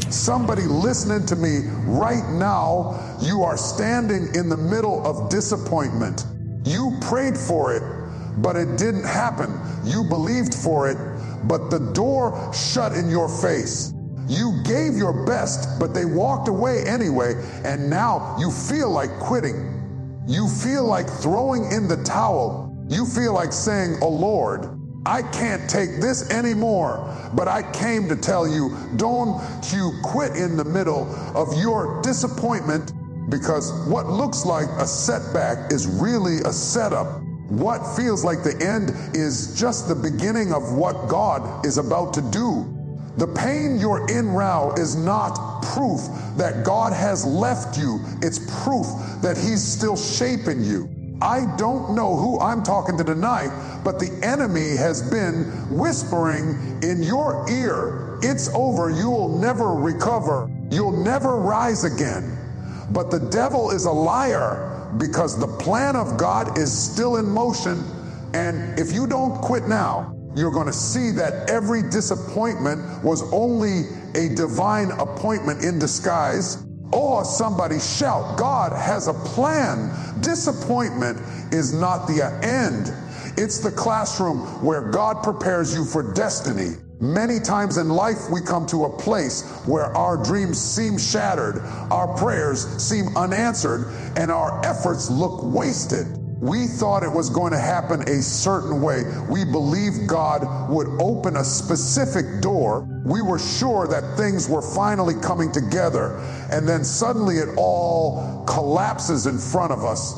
Somebody listening to me right now, you are standing in the middle of disappointment. You prayed for it, but it didn't happen. You believed for it, but the door shut in your face. You gave your best, but they walked away anyway, and now you feel like quitting. You feel like throwing in the towel. You feel like saying, "Oh Lord, I can't take this anymore." But I came to tell you, don't you quit in the middle of your disappointment, because what looks like a setback is really a setup. What feels like the end is just the beginning of what God is about to do. The pain you're in now is not proof that God has left you. It's proof that He's still shaping you. I don't know who I'm talking to tonight, but the enemy has been whispering in your ear, "It's over, you'll never recover, you'll never rise again." But the devil is a liar, because the plan of God is still in motion, and if you don't quit now, you're going to see that every disappointment was only a divine appointment in disguise. Or somebody shout, God has a plan. Disappointment is not the end. It's the classroom where God prepares you for destiny. Many times in life, we come to a place where our dreams seem shattered, our prayers seem unanswered, and our efforts look wasted. We thought it was going to happen a certain way. We believed God would open a specific door. We were sure that things were finally coming together, and then suddenly it all collapses in front of us.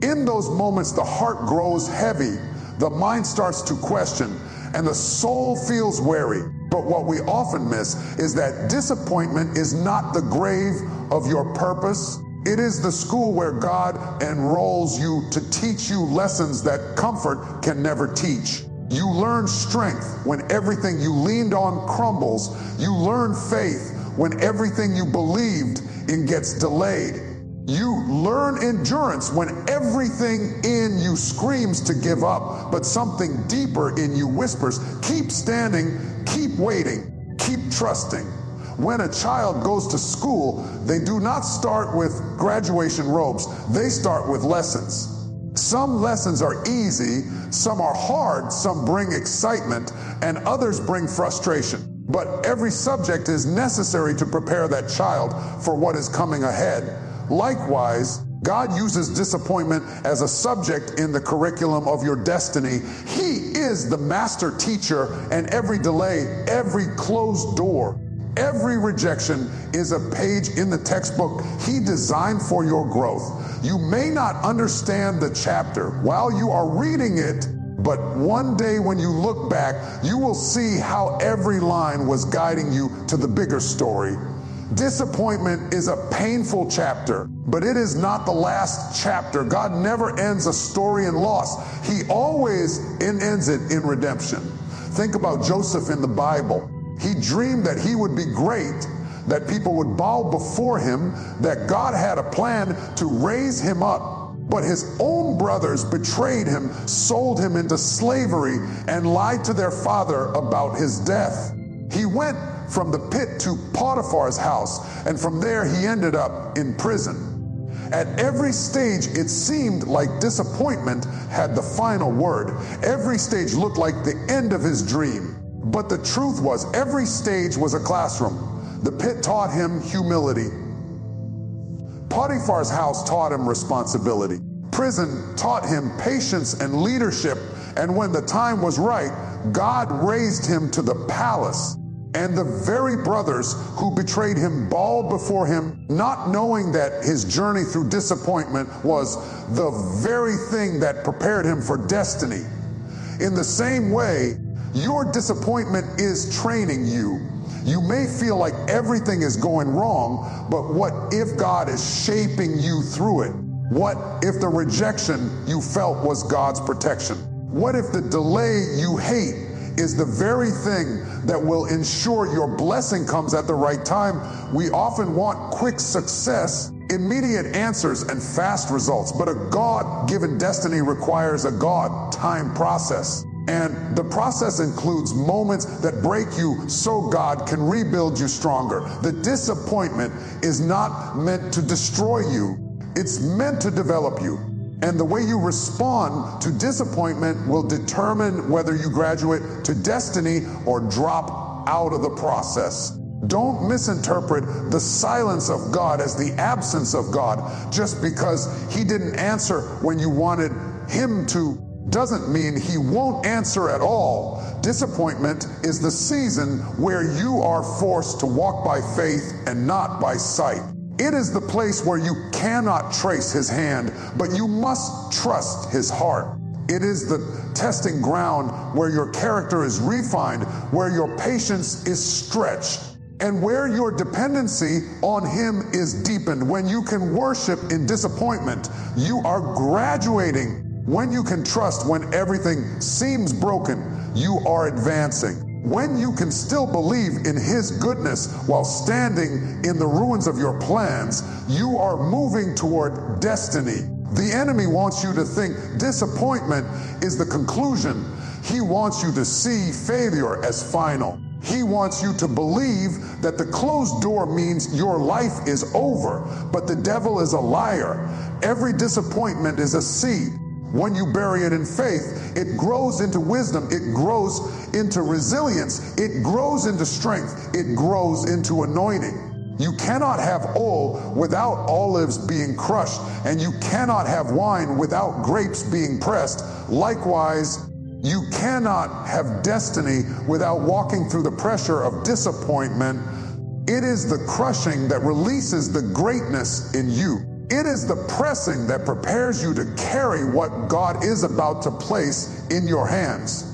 In those moments, the heart grows heavy, the mind starts to question, and the soul feels weary. But what we often miss is that disappointment is not the grave of your purpose. It is the school where God enrolls you to teach you lessons that comfort can never teach. You learn strength when everything you leaned on crumbles. You learn faith when everything you believed in gets delayed. You learn endurance when everything in you screams to give up, but something deeper in you whispers, keep standing, keep waiting, keep trusting. When a child goes to school, they do not start with graduation robes. They start with lessons. Some lessons are easy, some are hard, some bring excitement, and others bring frustration. But every subject is necessary to prepare that child for what is coming ahead. Likewise, God uses disappointment as a subject in the curriculum of your destiny. He is the master teacher, and every delay, every closed door, every rejection is a page in the textbook He designed for your growth. You may not understand the chapter while you are reading it, but one day when you look back, you will see how every line was guiding you to the bigger story. Disappointment is a painful chapter, but it is not the last chapter. God never ends a story in loss. He always ends it in redemption. Think about Joseph in the Bible. He dreamed that he would be great, that people would bow before him, that God had a plan to raise him up. But his own brothers betrayed him, sold him into slavery, and lied to their father about his death. He went from the pit to Potiphar's house, and from there he ended up in prison. At every stage, it seemed like disappointment had the final word. Every stage looked like the end of his dream. But the truth was, every stage was a classroom. The pit taught him humility. Potiphar's house taught him responsibility. Prison taught him patience and leadership. And when the time was right, God raised him to the palace. And the very brothers who betrayed him bawled before him, not knowing that his journey through disappointment was the very thing that prepared him for destiny. In the same way, your disappointment is training you. You may feel like everything is going wrong, but what if God is shaping you through it? What if the rejection you felt was God's protection? What if the delay you hate is the very thing that will ensure your blessing comes at the right time? We often want quick success, immediate answers, and fast results, but a God-given destiny requires a God-timed process. And the process includes moments that break you so God can rebuild you stronger. The disappointment is not meant to destroy you. It's meant to develop you. And the way you respond to disappointment will determine whether you graduate to destiny or drop out of the process. Don't misinterpret the silence of God as the absence of God. Just because He didn't answer when you wanted Him to doesn't mean He won't answer at all. Disappointment is the season where you are forced to walk by faith and not by sight. It is the place where you cannot trace His hand, but you must trust His heart. It is the testing ground where your character is refined, where your patience is stretched, and where your dependency on Him is deepened. When you can worship in disappointment, you are graduating. When you can trust when everything seems broken, you are advancing. When you can still believe in His goodness while standing in the ruins of your plans, you are moving toward destiny. The enemy wants you to think disappointment is the conclusion. He wants you to see failure as final. He wants you to believe that the closed door means your life is over, but the devil is a liar. Every disappointment is a seed. When you bury it in faith, it grows into wisdom, it grows into resilience, it grows into strength, it grows into anointing. You cannot have oil without olives being crushed, and you cannot have wine without grapes being pressed. Likewise, you cannot have destiny without walking through the pressure of disappointment. It is the crushing that releases the greatness in you. It is the pressing that prepares you to carry what God is about to place in your hands.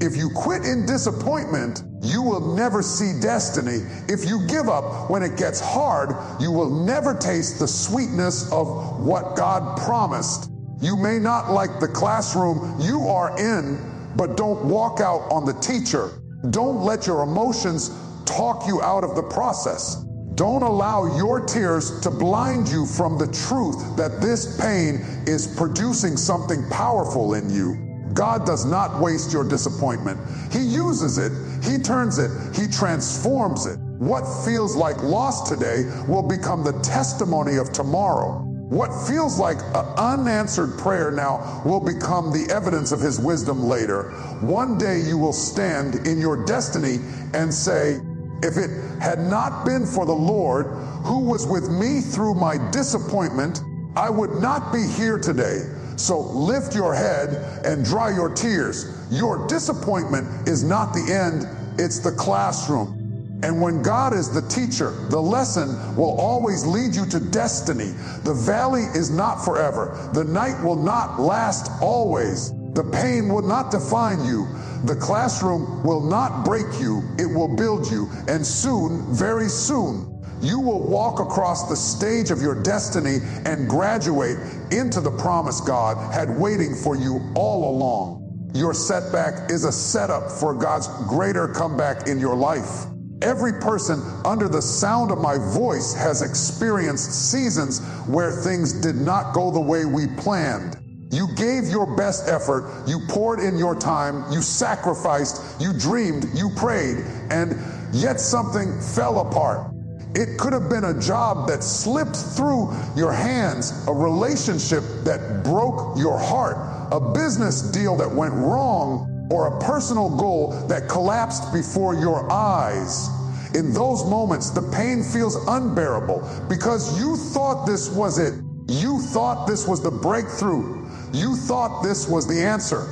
If you quit in disappointment, you will never see destiny. If you give up when it gets hard, you will never taste the sweetness of what God promised. You may not like the classroom you are in, but don't walk out on the teacher. Don't let your emotions talk you out of the process. Don't allow your tears to blind you from the truth that this pain is producing something powerful in you. God does not waste your disappointment. He uses it, He turns it, He transforms it. What feels like loss today will become the testimony of tomorrow. What feels like an unanswered prayer now will become the evidence of His wisdom later. One day you will stand in your destiny and say, if it had not been for the Lord who was with me through my disappointment, I would not be here today. So lift your head and dry your tears. Your disappointment is not the end, it's the classroom. And when God is the teacher, the lesson will always lead you to destiny. The valley is not forever. The night will not last always. The pain will not define you. The classroom will not break you, it will build you. And soon, very soon, you will walk across the stage of your destiny and graduate into the promise God had waiting for you all along. Your setback is a setup for God's greater comeback in your life. Every person under the sound of my voice has experienced seasons where things did not go the way we planned. You gave your best effort, you poured in your time, you sacrificed, you dreamed, you prayed, and yet something fell apart. It could have been a job that slipped through your hands, a relationship that broke your heart, a business deal that went wrong, or a personal goal that collapsed before your eyes. In those moments, the pain feels unbearable because you thought this was it. You thought this was the breakthrough. You thought this was the answer.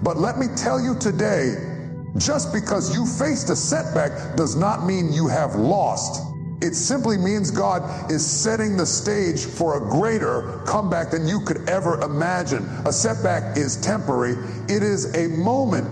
But let me tell you today, just because you faced a setback does not mean you have lost. It simply means God is setting the stage for a greater comeback than you could ever imagine. A setback is temporary. It is a moment,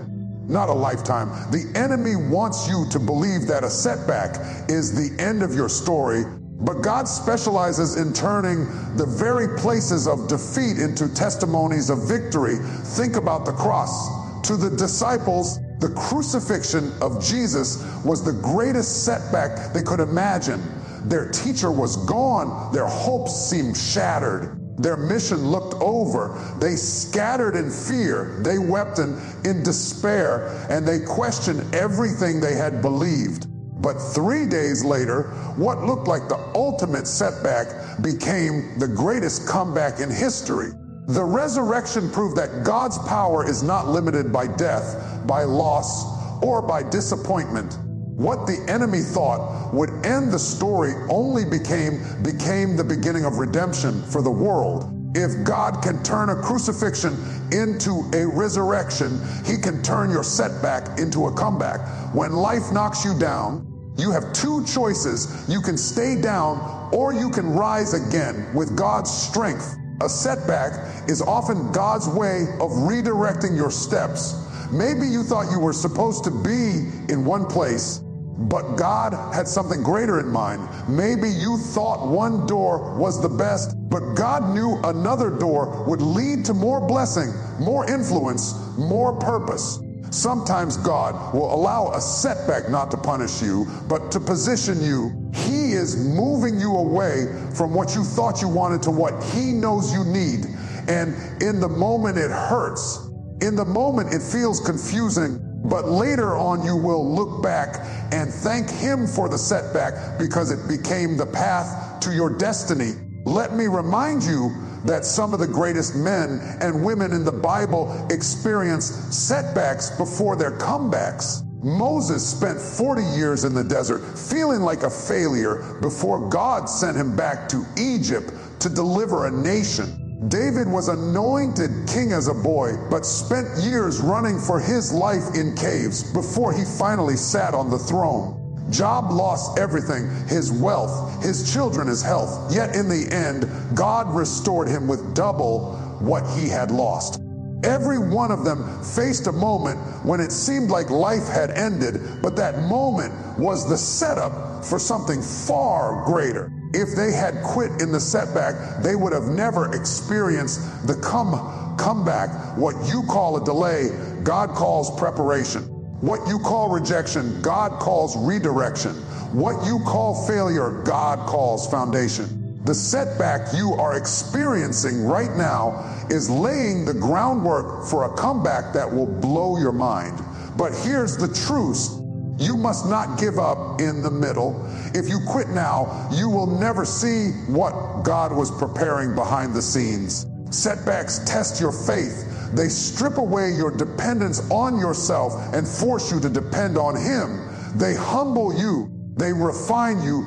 not a lifetime. The enemy wants you to believe that a setback is the end of your story. But God specializes in turning the very places of defeat into testimonies of victory. Think about the cross. To the disciples, the crucifixion of Jesus was the greatest setback they could imagine. Their teacher was gone. Their hopes seemed shattered. Their mission looked over. They scattered in fear. They wept in despair, and they questioned everything they had believed. But 3 days later, what looked like the ultimate setback became the greatest comeback in history. The resurrection proved that God's power is not limited by death, by loss, or by disappointment. What the enemy thought would end the story only became the beginning of redemption for the world. If God can turn a crucifixion into a resurrection, he can turn your setback into a comeback. When life knocks you down, you have two choices. You can stay down or you can rise again with God's strength. A setback is often God's way of redirecting your steps. Maybe you thought you were supposed to be in one place, but God had something greater in mind. Maybe you thought one door was the best, but God knew another door would lead to more blessing, more influence, more purpose. Sometimes God will allow a setback not to punish you, but to position you. He is moving you away from what you thought you wanted to what He knows you need. And in the moment it hurts. In the moment it feels confusing. But later on, you will look back and thank Him for the setback because it became the path to your destiny. Let me remind you that some of the greatest men and women in the Bible experienced setbacks before their comebacks. Moses spent 40 years in the desert feeling like a failure before God sent him back to Egypt to deliver a nation. David was anointed king as a boy, but spent years running for his life in caves before he finally sat on the throne. Job lost everything, his wealth, his children, his health. Yet in the end, God restored him with double what he had lost. Every one of them faced a moment when it seemed like life had ended, but that moment was the setup for something far greater. If they had quit in the setback, they would have never experienced the comeback. What you call a delay, God calls preparation. What you call rejection, God calls redirection. What you call failure, God calls foundation. The setback you are experiencing right now is laying the groundwork for a comeback that will blow your mind. But here's the truth. You must not give up in the middle. If you quit now, you will never see what God was preparing behind the scenes. Setbacks test your faith. They strip away your dependence on yourself and force you to depend on Him. They humble you. They refine you,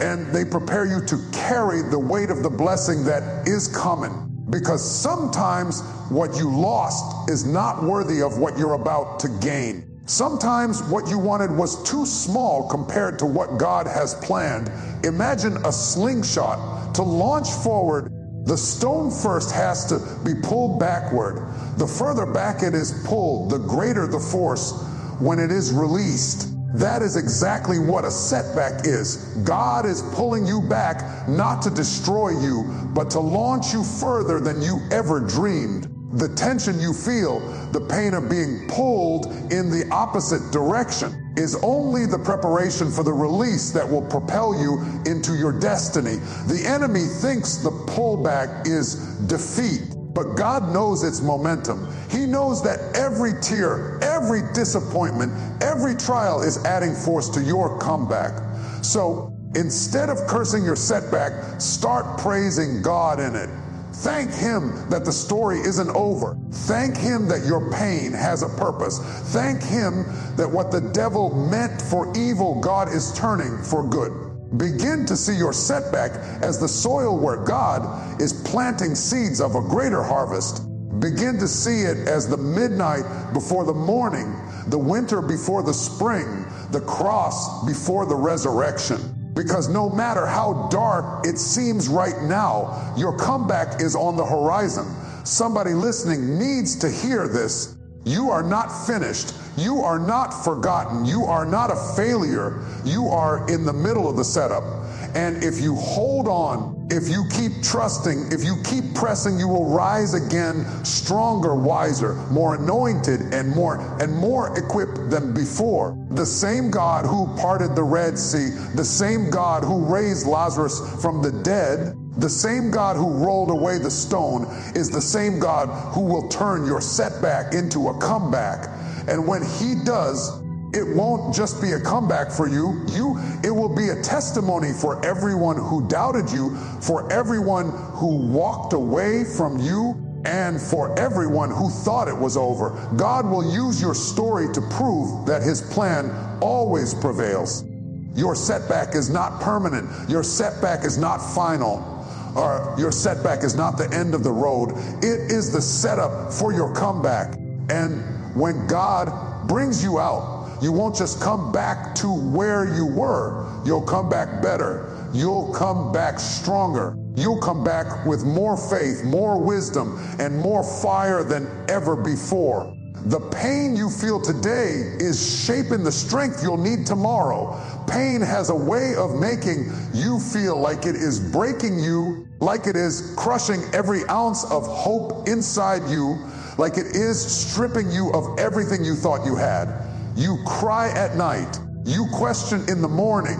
and they prepare you to carry the weight of the blessing that is coming. Because sometimes what you lost is not worthy of what you're about to gain. Sometimes what you wanted was too small compared to what God has planned. Imagine a slingshot. To launch forward, the stone first has to be pulled backward. The further back it is pulled, the greater the force when it is released. That is exactly what a setback is. God is pulling you back not to destroy you, but to launch you further than you ever dreamed. The tension you feel, the pain of being pulled in the opposite direction, is only the preparation for the release that will propel you into your destiny. The enemy thinks the pullback is defeat, but God knows its momentum. He knows that every tear, every disappointment, every trial is adding force to your comeback. So instead of cursing your setback, start praising God in it. Thank Him that the story isn't over. Thank Him that your pain has a purpose. Thank Him that what the devil meant for evil, God is turning for good. Begin to see your setback as the soil where God is planting seeds of a greater harvest. Begin to see it as the midnight before the morning, the winter before the spring, the cross before the resurrection. Because no matter how dark it seems right now, your comeback is on the horizon. Somebody listening needs to hear this. You are not finished. You are not forgotten. You are not a failure. You are in the middle of the setup. And if you hold on, if you keep trusting, if you keep pressing, you will rise again stronger, wiser, more anointed, and more equipped than before. The same God who parted the Red Sea, the same God who raised Lazarus from the dead, The same God who rolled away the stone is the same God who will turn your setback into a comeback. And when he does, it won't just be a comeback for you. It will be a testimony for everyone who doubted you, for everyone who walked away from you, and for everyone who thought it was over. God will use your story to prove that his plan always prevails. Your setback is not permanent. Your setback is not final. Or your setback is not the end of the road. It is the setup for your comeback. And when God brings you out, you won't just come back to where you were. You'll come back better. You'll come back stronger. You'll come back with more faith, more wisdom, and more fire than ever before. The pain you feel today is shaping the strength you'll need tomorrow. Pain has a way of making you feel like it is breaking you, like it is crushing every ounce of hope inside you, like it is stripping you of everything you thought you had. You cry at night, you question in the morning,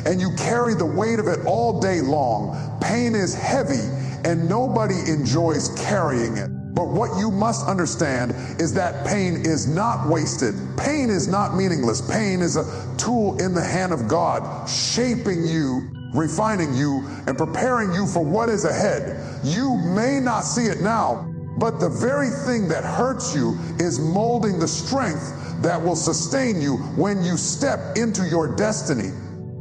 and you carry the weight of it all day long. Pain is heavy, and nobody enjoys carrying it. But what you must understand is that pain is not wasted. Pain is not meaningless. Pain is a tool in the hand of God, shaping you, refining you, and preparing you for what is ahead. You may not see it now, but the very thing that hurts you is molding the strength that will sustain you when you step into your destiny.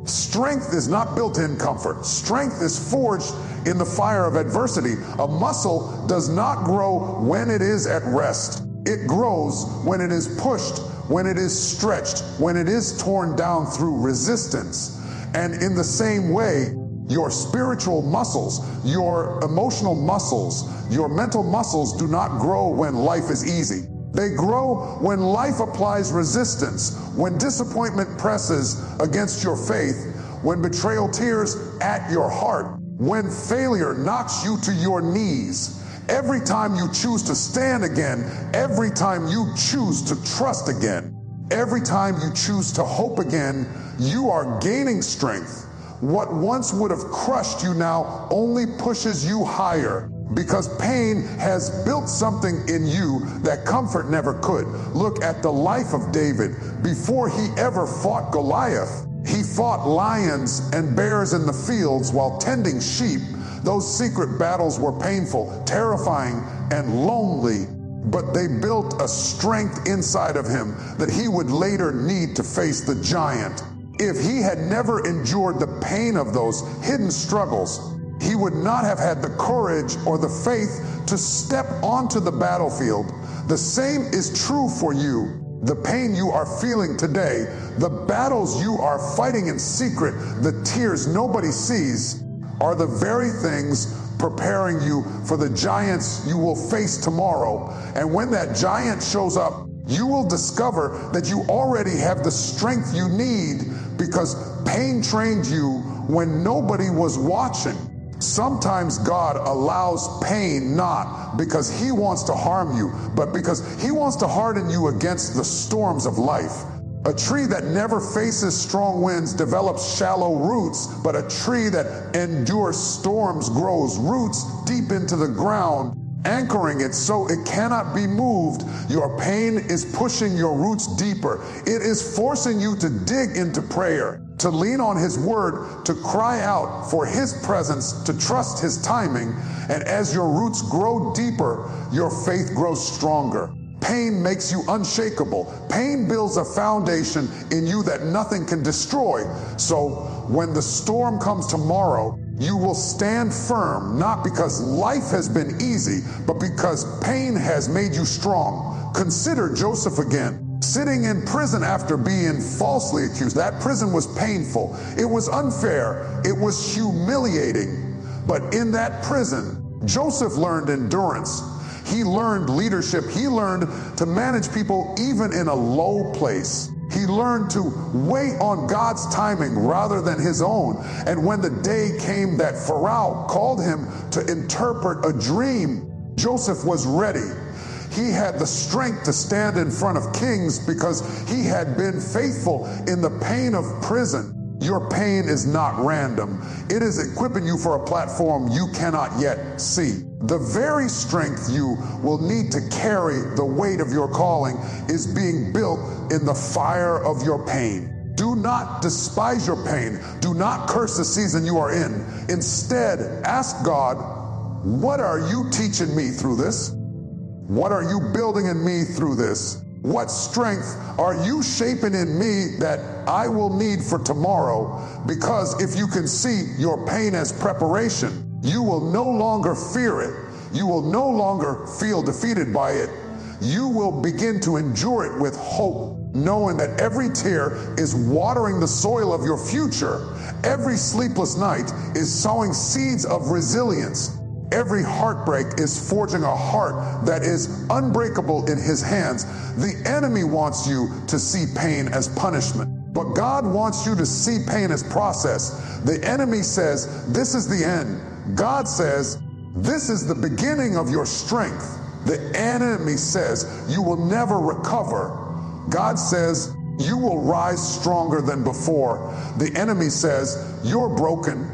Strength is not built in comfort. Strength is forged in the fire of adversity. A muscle does not grow when it is at rest. It grows when it is pushed, when it is stretched, when it is torn down through resistance. And in the same way, your spiritual muscles, your emotional muscles, your mental muscles do not grow when life is easy. They grow when life applies resistance, when disappointment presses against your faith, when betrayal tears at your heart, when failure knocks you to your knees. Every time you choose to stand again, every time you choose to trust again, every time you choose to hope again, you are gaining strength. What once would have crushed you now only pushes you higher, because pain has built something in you that comfort never could. Look at the life of David. Before he ever fought Goliath, he fought lions and bears in the fields while tending sheep. Those secret battles were painful, terrifying, and lonely, but they built a strength inside of him that he would later need to face the giant. If he had never endured the pain of those hidden struggles, he would not have had the courage or the faith to step onto the battlefield. The same is true for you. The pain you are feeling today, the battles you are fighting in secret, the tears nobody sees, are the very things preparing you for the giants you will face tomorrow. And when that giant shows up, you will discover that you already have the strength you need, because pain trained you when nobody was watching. Sometimes God allows pain not because he wants to harm you, but because he wants to harden you against the storms of life. A tree that never faces strong winds develops shallow roots, but a tree that endures storms grows roots deep into the ground, anchoring it so it cannot be moved. Your pain is pushing your roots deeper. It is forcing you to dig into prayer, to lean on his word, to cry out for his presence, to trust his timing. And as your roots grow deeper, your faith grows stronger. Pain makes you unshakable. Pain builds a foundation in you that nothing can destroy. So when the storm comes tomorrow, you will stand firm, not because life has been easy, but because pain has made you strong. Consider Joseph again, sitting in prison after being falsely accused. That prison was painful. It was unfair. It was humiliating. But in that prison, Joseph learned endurance. He learned leadership. He learned to manage people even in a low place. He learned to wait on God's timing rather than his own. And when the day came that Pharaoh called him to interpret a dream, Joseph was ready. He had the strength to stand in front of kings because he had been faithful in the pain of prison. Your pain is not random. It is equipping you for a platform you cannot yet see. The very strength you will need to carry the weight of your calling is being built in the fire of your pain. Do not despise your pain. Do not curse the season you are in. Instead, ask God, what are you teaching me through this? What are you building in me through this? What strength are you shaping in me that I will need for tomorrow? Because if you can see your pain as preparation, you will no longer fear it. You will no longer feel defeated by it. You will begin to endure it with hope, knowing that every tear is watering the soil of your future. Every sleepless night is sowing seeds of resilience. Every heartbreak is forging a heart that is unbreakable in his hands. The enemy wants you to see pain as punishment, but God wants you to see pain as process. The enemy says, this is the end. God says, this is the beginning of your strength. The enemy says, you will never recover. God says, you will rise stronger than before. The enemy says, you're broken.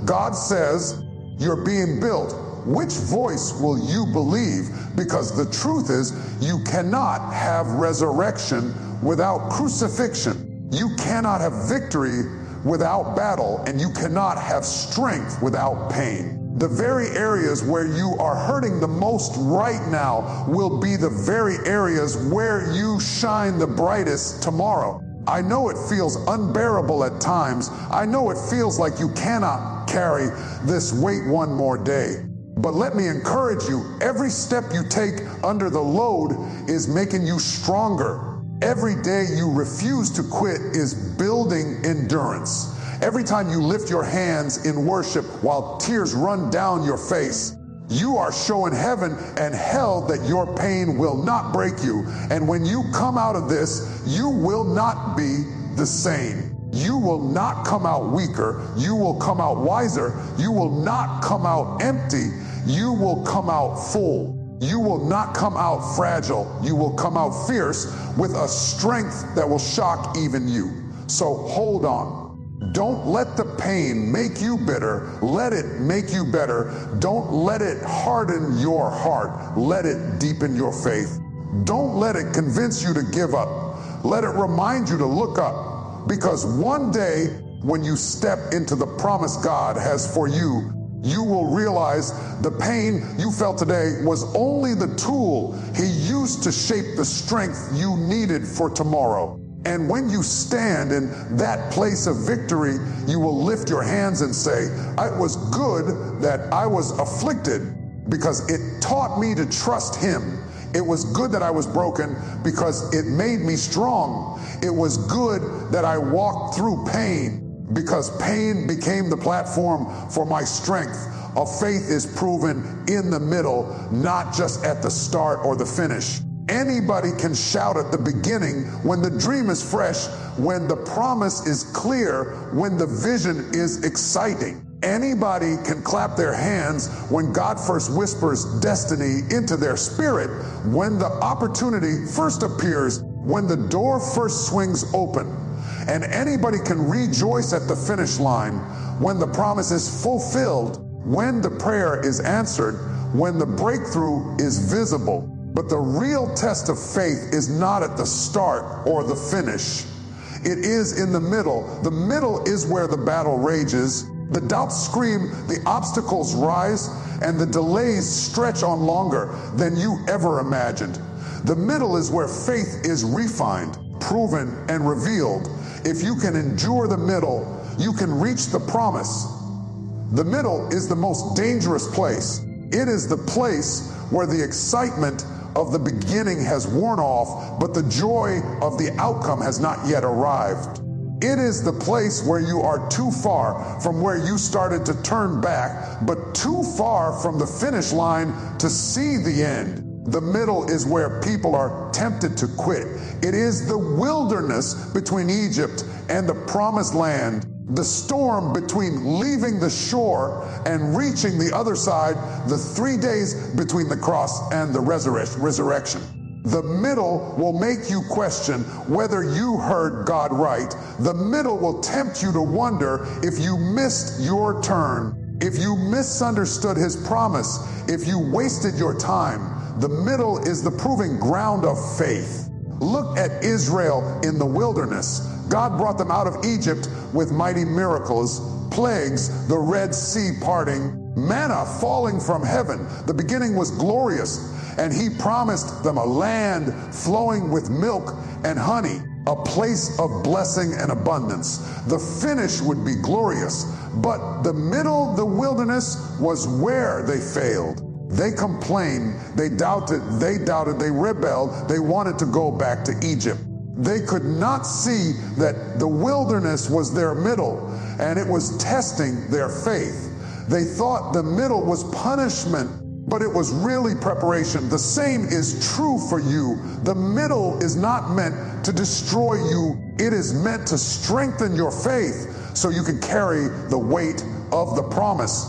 God says, you're being built. Which voice will you believe? Because the truth is, you cannot have resurrection without crucifixion. You cannot have victory without battle, and you cannot have strength without pain. The very areas where you are hurting the most right now will be the very areas where you shine the brightest tomorrow. I know it feels unbearable at times. I know it feels like you cannot carry this weight one more day. But let me encourage you, every step you take under the load is making you stronger. Every day you refuse to quit is building endurance. Every time you lift your hands in worship while tears run down your face, you are showing heaven and hell that your pain will not break you. And when you come out of this, you will not be the same. You will not come out weaker. You will come out wiser. You will not come out empty. You will come out full. You will not come out fragile. You will come out fierce with a strength that will shock even you. So hold on. Don't let the pain make you bitter. Let it make you better. Don't let it harden your heart. Let it deepen your faith. Don't let it convince you to give up. Let it remind you to look up. Because one day, when you step into the promise God has for you, you will realize the pain you felt today was only the tool He used to shape the strength you needed for tomorrow. And when you stand in that place of victory, you will lift your hands and say, it was good that I was afflicted because it taught me to trust Him. It was good that I was broken because it made me strong. It was good that I walked through pain because pain became the platform for my strength. A faith is proven in the middle, not just at the start or the finish. Anybody can shout at the beginning when the dream is fresh, when the promise is clear, when the vision is exciting. Anybody can clap their hands when God first whispers destiny into their spirit, when the opportunity first appears, when the door first swings open. And anybody can rejoice at the finish line when the promise is fulfilled, when the prayer is answered, when the breakthrough is visible. But the real test of faith is not at the start or the finish. It is in the middle. The middle is where the battle rages. The doubts scream, the obstacles rise, and the delays stretch on longer than you ever imagined. The middle is where faith is refined, proven, and revealed. If you can endure the middle, you can reach the promise. The middle is the most dangerous place. It is the place where the excitement of the beginning has worn off, but the joy of the outcome has not yet arrived. It is the place where you are too far from where you started to turn back, but too far from the finish line to see the end. The middle is where people are tempted to quit. It is the wilderness between Egypt and the promised land, the storm between leaving the shore and reaching the other side, the 3 days between the cross and the resurrection. The middle will make you question whether you heard God right. The middle will tempt you to wonder if you missed your turn, if you misunderstood his promise, if you wasted your time. The middle is the proving ground of faith. Look at Israel in the wilderness. God brought them out of Egypt with mighty miracles, plagues, the Red Sea parting, manna falling from heaven. The beginning was glorious, and he promised them a land flowing with milk and honey, a place of blessing and abundance. The finish would be glorious, but the middle, the wilderness, was where they failed. They complained, they doubted, they rebelled, they wanted to go back to Egypt. They could not see that the wilderness was their middle, and it was testing their faith. They thought the middle was punishment, but it was really preparation. The same is true for you. The middle is not meant to destroy you. It is meant to strengthen your faith so you can carry the weight of the promise.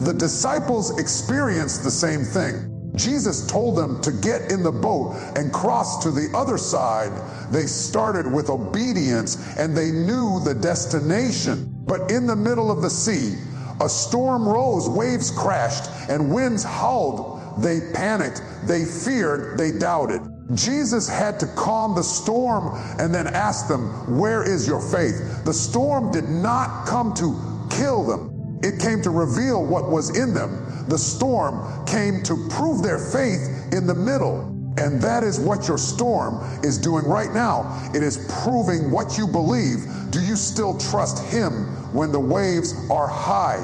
The disciples experienced the same thing. Jesus told them to get in the boat and cross to the other side. They started with obedience and they knew the destination. But in the middle of the sea, a storm rose, waves crashed, and winds howled. They panicked, they feared, they doubted. Jesus had to calm the storm and then ask them, "Where is your faith?" The storm did not come to kill them. It came to reveal what was in them. The storm came to prove their faith in the middle. And that is what your storm is doing right now. It is proving what you believe. Do you still trust him when the waves are high?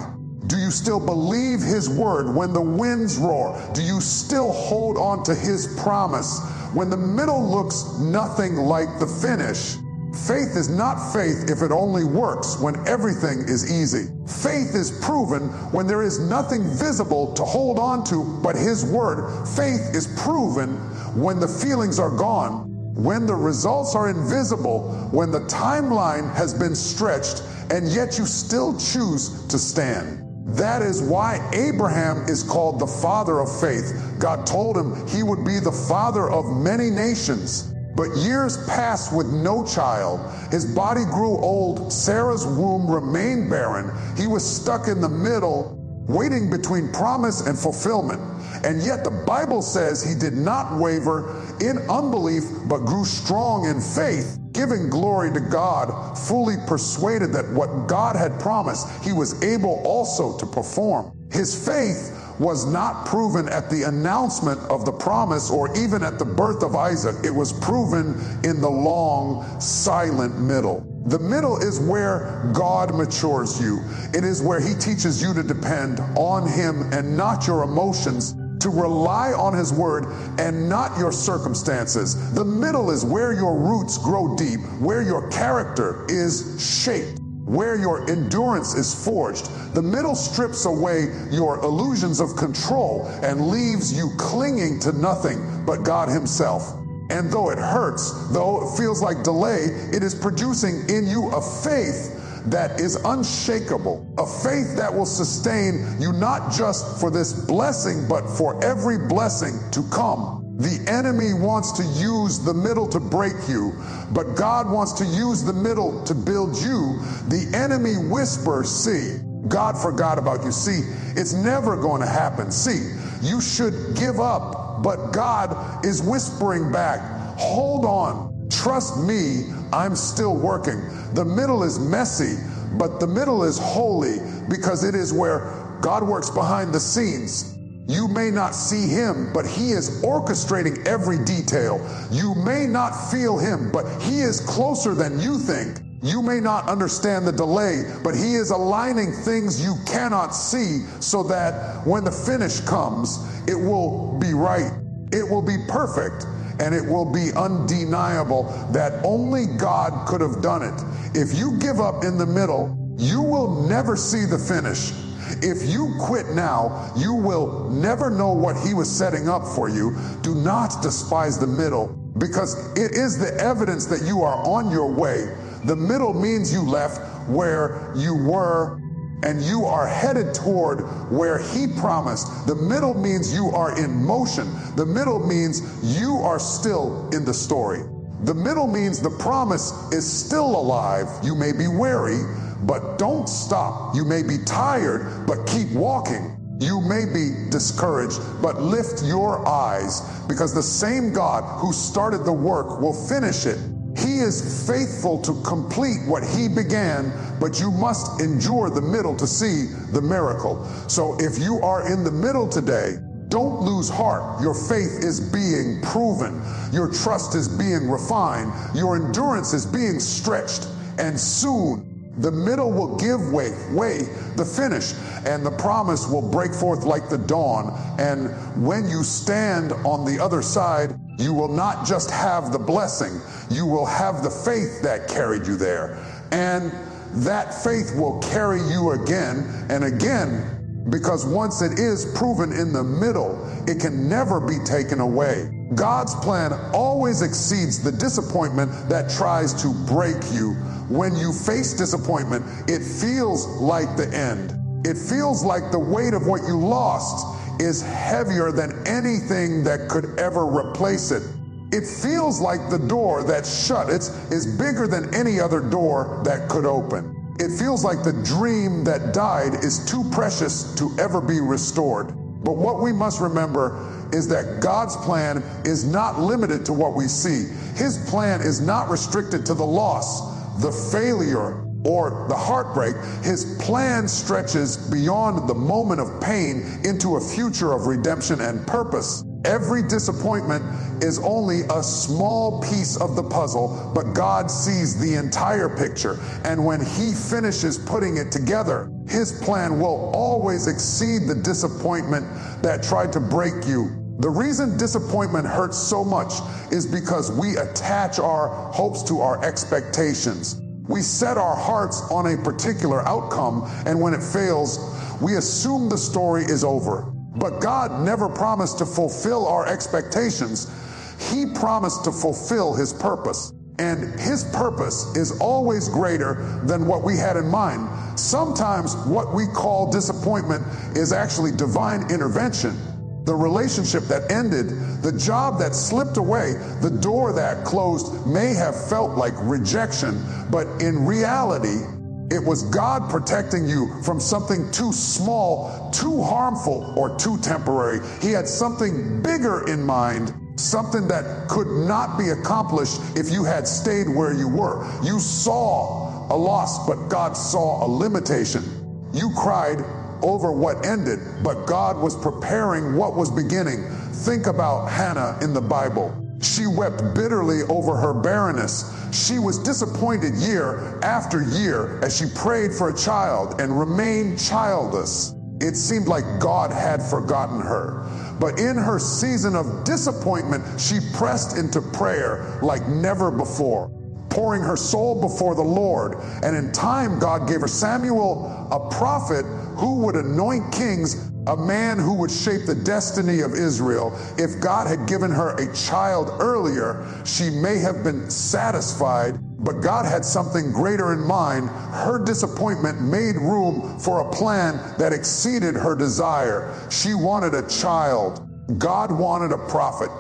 Do you still believe his word when the winds roar? Do you still hold on to his promise when the middle looks nothing like the finish? Faith is not faith if it only works when everything is easy. Faith is proven when there is nothing visible to hold on to but his word. Faith is proven when the feelings are gone, when the results are invisible, when the timeline has been stretched, and yet you still choose to stand. That is why Abraham is called the father of faith. God told him he would be the father of many nations. But years passed with no child. His body grew old. Sarah's womb remained barren. He was stuck in the middle, waiting between promise and fulfillment. And yet the Bible says he did not waver in unbelief, but grew strong in faith, giving glory to God, fully persuaded that what God had promised, he was able also to perform. His faith was not proven at the announcement of the promise or even at the birth of Isaac. It was proven in the long, silent middle. The middle is where God matures you. It is where he teaches you to depend on him and not your emotions, to rely on his word and not your circumstances. The middle is where your roots grow deep, where your character is shaped, where your endurance is forged. The middle strips away your illusions of control and leaves you clinging to nothing but God himself. And though it hurts, though it feels like delay, it is producing in you a faith that is unshakable, a faith that will sustain you not just for this blessing, but for every blessing to come. The enemy wants to use the middle to break you, but God wants to use the middle to build you. The enemy whispers, "See, God forgot about you. See, it's never going to happen. See, you should give up." But God is whispering back, "Hold on. Trust me, I'm still working." The middle is messy, but the middle is holy because it is where God works behind the scenes. You may not see him, but he is orchestrating every detail. You may not feel him, but he is closer than you think. You may not understand the delay, but he is aligning things you cannot see so that when the finish comes, it will be right. It will be perfect, and it will be undeniable that only God could have done it. If you give up in the middle, you will never see the finish. If you quit now, you will never know what he was setting up for you. Do not despise the middle, because it is the evidence that you are on your way. The middle means you left where you were and you are headed toward where he promised. The middle means you are in motion. The middle means you are still in the story. The middle means the promise is still alive. You may be weary, but don't stop. You may be tired, but keep walking. You may be discouraged, but lift your eyes, because the same God who started the work will finish it. He is faithful to complete what he began, but you must endure the middle to see the miracle. So if you are in the middle today, don't lose heart. Your faith is being proven. Your trust is being refined. Your endurance is being stretched. And soon, the middle will give way, the finish, and the promise will break forth like the dawn. And when you stand on the other side, you will not just have the blessing, you will have the faith that carried you there. And that faith will carry you again and again, because once it is proven in the middle, it can never be taken away. God's plan always exceeds the disappointment that tries to break you. When you face disappointment, it feels like the end. It feels like the weight of what you lost is heavier than anything that could ever replace it. It feels like the door that's shut is bigger than any other door that could open. It feels like the dream that died is too precious to ever be restored. But what we must remember is that God's plan is not limited to what we see. His plan is not restricted to the loss, the failure, or the heartbreak. His plan stretches beyond the moment of pain into a future of redemption and purpose. Every disappointment is only a small piece of the puzzle, but God sees the entire picture. And when he finishes putting it together, his plan will always exceed the disappointment that tried to break you. The reason disappointment hurts so much is because we attach our hopes to our expectations. We set our hearts on a particular outcome, and when it fails, we assume the story is over. But God never promised to fulfill our expectations. He promised to fulfill his purpose. And his purpose is always greater than what we had in mind. Sometimes what we call disappointment is actually divine intervention. The relationship that ended, the job that slipped away, the door that closed may have felt like rejection, but in reality, it was God protecting you from something too small, too harmful, or too temporary. He had something bigger in mind, something that could not be accomplished if you had stayed where you were. You saw a loss, but God saw a limitation. You cried over what ended, but God was preparing what was beginning. Think about Hannah in the Bible. She wept bitterly over her barrenness. She was disappointed year after year as she prayed for a child and remained childless. It seemed like God had forgotten her. But in her season of disappointment, she pressed into prayer like never before, pouring her soul before the Lord. And in time, God gave her Samuel, a prophet who would anoint kings, a man who would shape the destiny of Israel. If God had given her a child earlier, she may have been satisfied, but God had something greater in mind. Her disappointment made room for a plan that exceeded her desire. She wanted a child. God wanted a prophet,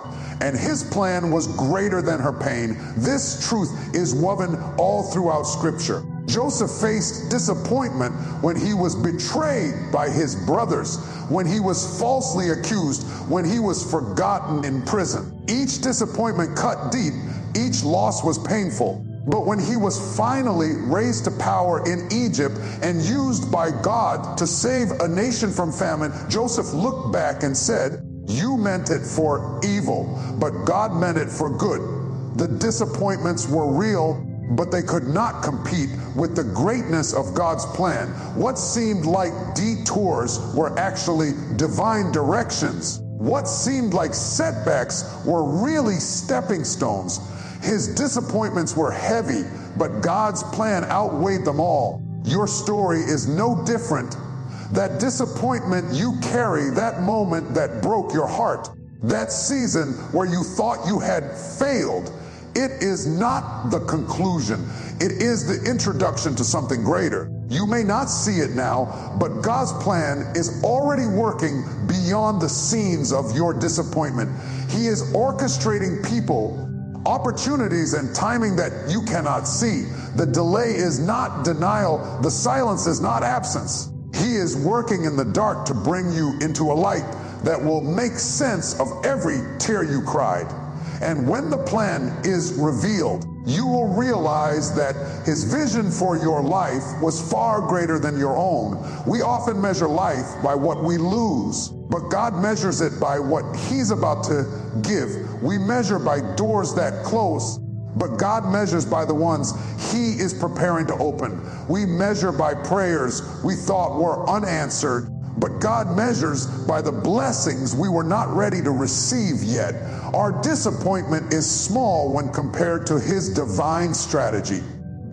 and his plan was greater than her pain. This truth is woven all throughout Scripture. Joseph faced disappointment when he was betrayed by his brothers, when he was falsely accused, when he was forgotten in prison. Each disappointment cut deep, each loss was painful. But when he was finally raised to power in Egypt and used by God to save a nation from famine, Joseph looked back and said, "You meant it for evil, but God meant it for good." The disappointments were real, but they could not compete with the greatness of God's plan. What seemed like detours were actually divine directions. What seemed like setbacks were really stepping stones. His disappointments were heavy, but God's plan outweighed them all. Your story is no different. That disappointment you carry, that moment that broke your heart, that season where you thought you had failed, it is not the conclusion. It is the introduction to something greater. You may not see it now, but God's plan is already working beyond the scenes of your disappointment. He is orchestrating people, opportunities, and timing that you cannot see. The delay is not denial. The silence is not absence. He is working in the dark to bring you into a light that will make sense of every tear you cried. And when the plan is revealed, you will realize that his vision for your life was far greater than your own. We often measure life by what we lose, but God measures it by what he's about to give. We measure by doors that close, but God measures by the ones he is preparing to open. We measure by prayers we thought were unanswered, but God measures by the blessings we were not ready to receive yet. Our disappointment is small when compared to his divine strategy.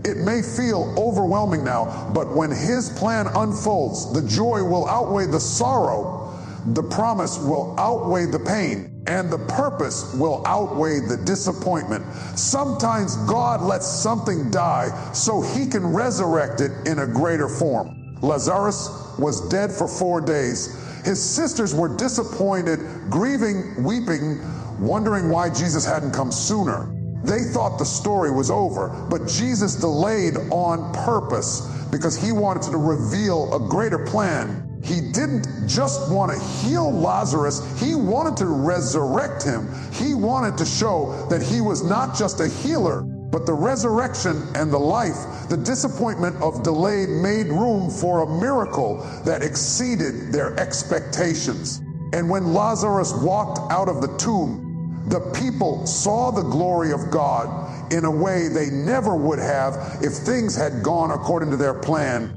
It may feel overwhelming now, but when his plan unfolds, the joy will outweigh the sorrow, the promise will outweigh the pain, and the purpose will outweigh the disappointment. Sometimes God lets something die so he can resurrect it in a greater form. Lazarus was dead for 4 days. His sisters were disappointed, grieving, weeping, wondering why Jesus hadn't come sooner. They thought the story was over, but Jesus delayed on purpose because he wanted to reveal a greater plan. He didn't just want to heal Lazarus, he wanted to resurrect him. He wanted to show that he was not just a healer, but the resurrection and the life. The disappointment of delay made room for a miracle that exceeded their expectations. And when Lazarus walked out of the tomb, the people saw the glory of God in a way they never would have if things had gone according to their plan.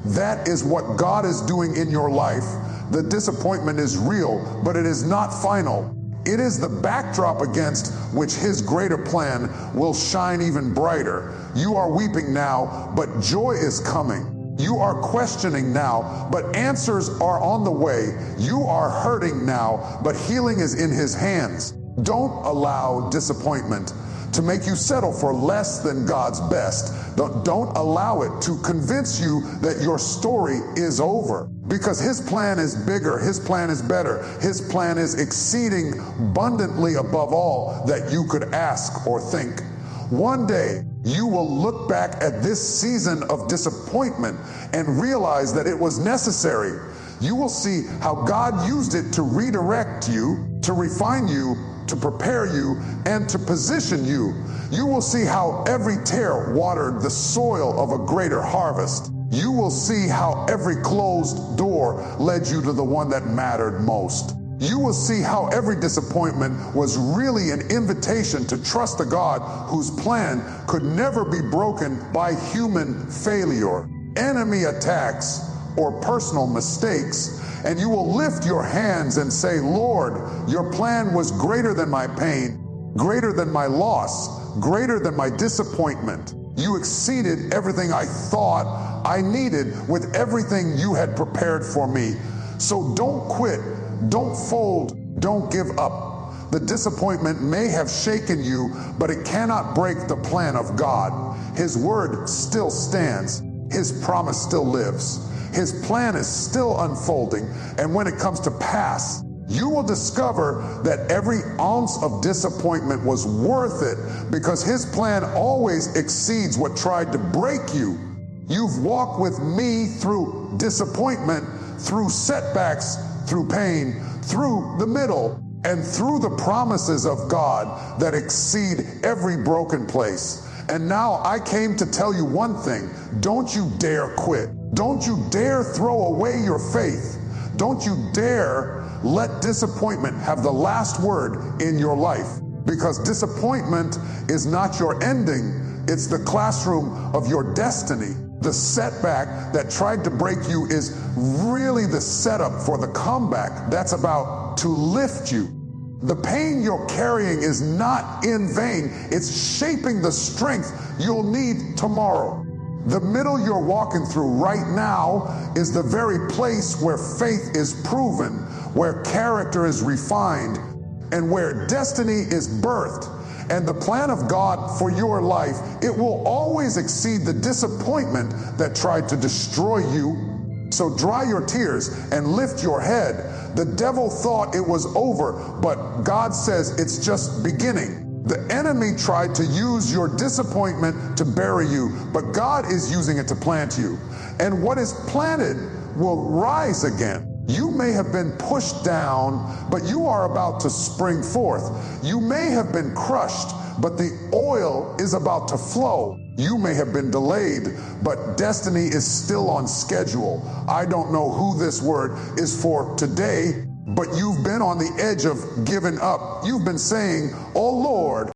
That is what God is doing in your life. The disappointment is real, but it is not final. It is the backdrop against which his greater plan will shine even brighter. You are weeping now, but joy is coming. You are questioning now, but answers are on the way. You are hurting now, but healing is in his hands. Don't allow disappointment to make you settle for less than God's best. Don't allow it to convince you that your story is over, because his plan is bigger, his plan is better, his plan is exceeding abundantly above all that you could ask or think. One day, you will look back at this season of disappointment and realize that it was necessary. You will see how God used it to redirect you, to refine you, to prepare you, and to position you. You will see how every tear watered the soil of a greater harvest. You will see how every closed door led you to the one that mattered most. You will see how every disappointment was really an invitation to trust a God whose plan could never be broken by human failure, enemy attacks, or personal mistakes. And you will lift your hands and say, Lord, your plan was greater than my pain, greater than my loss, greater than my disappointment. You exceeded everything I thought I needed with everything you had prepared for me. So don't quit, don't fold, don't give up. The disappointment may have shaken you, but it cannot break the plan of God. His word still stands. His promise still lives. His plan is still unfolding, and when it comes to pass, you will discover that every ounce of disappointment was worth it, because his plan always exceeds what tried to break you. You've walked with me through disappointment, through setbacks, through pain, through the middle, and through the promises of God that exceed every broken place. And now I came to tell you one thing: don't you dare quit. Don't you dare throw away your faith. Don't you dare let disappointment have the last word in your life, because disappointment is not your ending, it's the classroom of your destiny. The setback that tried to break you is really the setup for the comeback that's about to lift you. The pain you're carrying is not in vain. It's shaping the strength you'll need tomorrow. The middle you're walking through right now is the very place where faith is proven, where character is refined, and where destiny is birthed. And the plan of God for your life, it will always exceed the disappointment that tried to destroy you. So dry your tears and lift your head. The devil thought it was over, but God says it's just beginning. The enemy tried to use your disappointment to bury you, but God is using it to plant you. And what is planted will rise again. You may have been pushed down, but you are about to spring forth. You may have been crushed, but the oil is about to flow. You may have been delayed, but destiny is still on schedule. I don't know who this word is for today, but you've been on the edge of giving up. You've been saying, "Oh Lord,